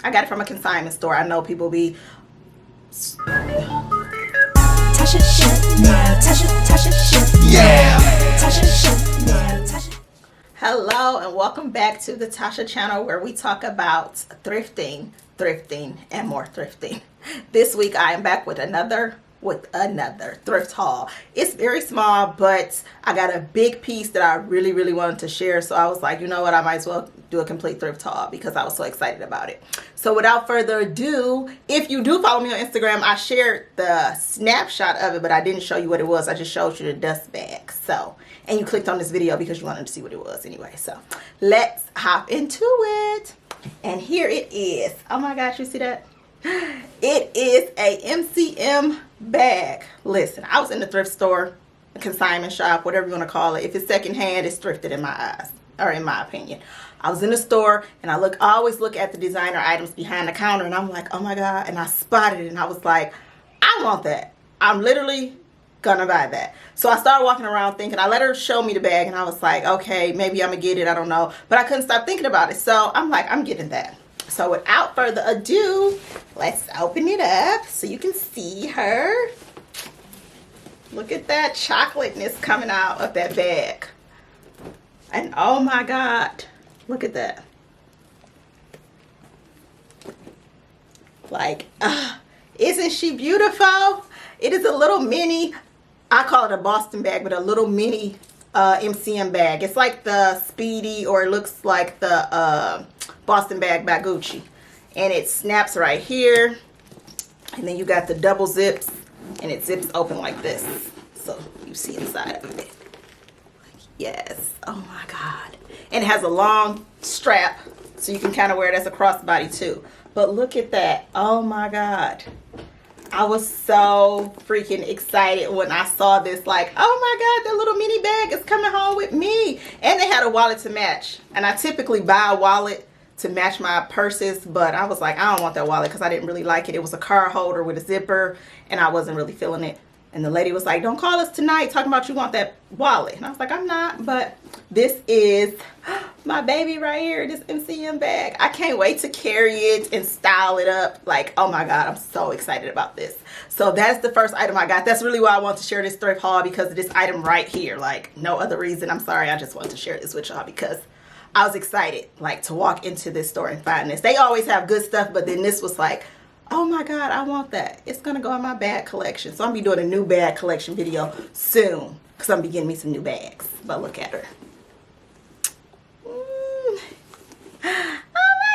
I got it from a consignment store. I know people be... Tasha Channel, Tasha Channel, yeah. Tasha Channel, Tasha. Hello and welcome back to the Tasha Channel, where we talk about thrifting, and more thrifting. This week I am back with another thrift haul. It's very small, but I got a big piece that I really wanted to share, so I was like, you know what, I might as well do a complete thrift haul because I was so excited about it. So without further ado, if you do follow me on Instagram, I shared the snapshot of it, but I didn't show you what it was. I just showed you the dust bag. So, and you clicked on this video because you wanted to see what it was anyway. So let's hop into it. And here it is. Oh my gosh, you see that? It is a MCM bag. Listen, I was in the thrift store, a consignment shop, whatever you want to call it. If it's secondhand, it's thrifted in my eyes, or in my opinion. I was in the store and I always look at the designer items behind the counter, and I'm like, oh my God, and I spotted it and I was like, I want that. I'm literally gonna buy that. So I started walking around thinking, I let her show me the bag and I was like, okay, maybe I'm gonna get it, I don't know. But I couldn't stop thinking about it. So I'm like, I'm getting that. So without further ado, let's open it up so you can see her. Look at that chocolateness coming out of that bag. And oh my God, look at that. Like, isn't she beautiful? It is a little mini, I call it a Boston bag, but a little mini MCM bag. It's like the Speedy, or it looks like the Boston bag by Gucci. And it snaps right here. And then you got the double zips, and it zips open like this. So you see inside of it. Yes, oh my God. And it has a long strap, so you can kind of wear it as a crossbody too. But look at that, oh my God. I was so freaking excited when I saw this, like, oh my God, that little mini bag is coming home with me. And they had a wallet to match. And I typically buy a wallet to match my purses, but I was like, I don't want that wallet because I didn't really like it. It was a card holder with a zipper and I wasn't really feeling it. And the lady was like, don't call us tonight talking about you want that wallet. And I was like, I'm not, but this is my baby right here, this MCM bag. I can't wait to carry it and style it up. Like, oh my God, I'm so excited about this. So that's the first item I got. That's really why I want to share this thrift haul, because of this item right here. Like, no other reason. I'm sorry, I just wanted to share this with y'all because I was excited, like, to walk into this store and find this. They always have good stuff, but then this was like, oh my God, I want that. It's gonna go in my bag collection. So I'm gonna be doing a new bag collection video soon, because I'm gonna be getting me some new bags. But look at her. Oh my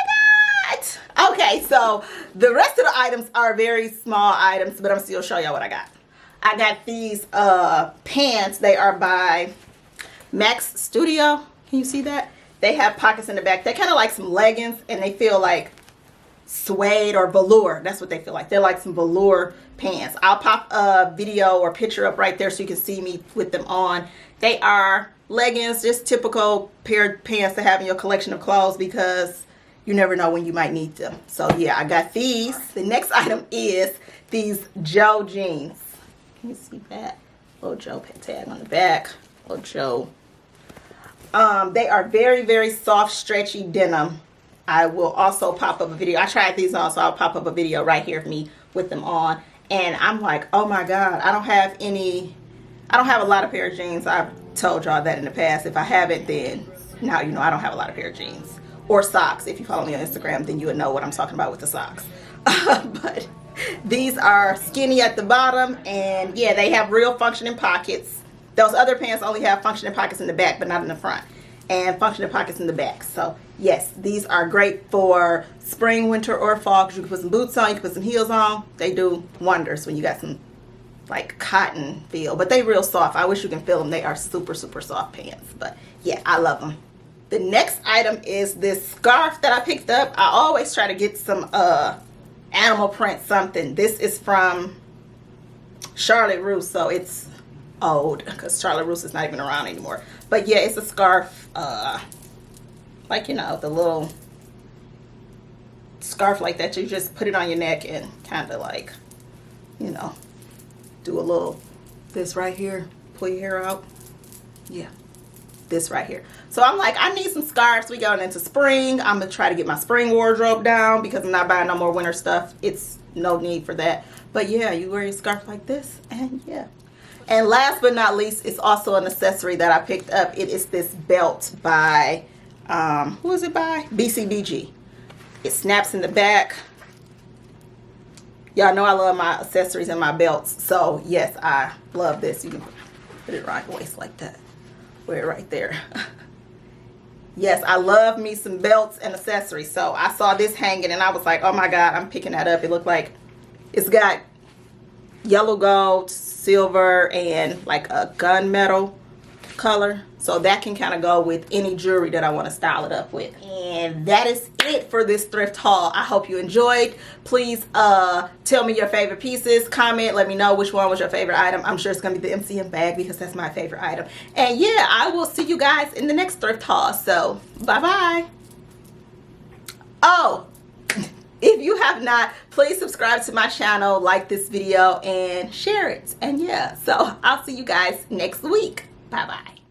God. Okay, so the rest of the items are very small items, but I'm still show y'all what I got. I got these pants. They are by Max Studio. Can you see that? They have pockets in the back. They're kind of like some leggings, and they feel like suede or velour. That's what they feel like. They're like some velour pants. I'll pop a video or picture up right there so you can see me with them on. They are leggings, just typical pair of pants to have in your collection of clothes because you never know when you might need them. So yeah, I got these. The next item is these Joe jeans. Can you see that? Little Joe tag on the back. Little Joe. They are very soft, stretchy denim. I will also pop up a video. I tried these on, so I'll pop up a video right here of me with them on. And I'm like, oh my God, I don't have a lot of pair of jeans. I've told y'all that in the past. If I haven't, then now you know I don't have a lot of pair of jeans. Or socks. If you follow me on Instagram, then you would know what I'm talking about with the socks. But these are skinny at the bottom, and yeah, they have real functioning pockets. Those other pants only have functioning pockets in the back, but not in the front. And functioning pockets in the back. So yes, these are great for spring, winter, or fall, because you can put some boots on, you can put some heels on. They do wonders when you got some like cotton feel, but they real soft. I wish you can feel them. They are super soft pants, but yeah, I love them. The next item is this scarf that I picked up. I always try to get some animal print something. This is from Charlotte Russe, so it's old because Charlotte Russe is not even around anymore. But yeah, it's a scarf, like, you know, the little scarf like that. You just put it on your neck and kind of like, you know, do a little this right here, pull your hair out. Yeah, this right here. So I'm like, I need some scarves. We going into spring. I'm gonna try to get my spring wardrobe down because I'm not buying no more winter stuff. It's no need for that. But yeah, you wear your scarf like this, and yeah. And last but not least, it's also an accessory that I picked up. It is this belt by who is it by? BCBG. It snaps in the back. Y'all know I love my accessories and my belts. So yes, I love this. You can put it around your waist like that. Wear it right there. Yes, I love me some belts and accessories. So I saw this hanging and I was like, oh my God, I'm picking that up. It looked like it's got yellow gold, silver, and like a gunmetal color. So that can kind of go with any jewelry that I want to style it up with. And that is it for this thrift haul. I hope you enjoyed. Please tell me your favorite pieces. Comment, let me know which one was your favorite item. I'm sure it's going to be the MCM bag because that's my favorite item. And yeah, I will see you guys in the next thrift haul. So bye-bye. Oh, if you have not, please subscribe to my channel, like this video, and share it. And yeah, so I'll see you guys next week. Bye-bye.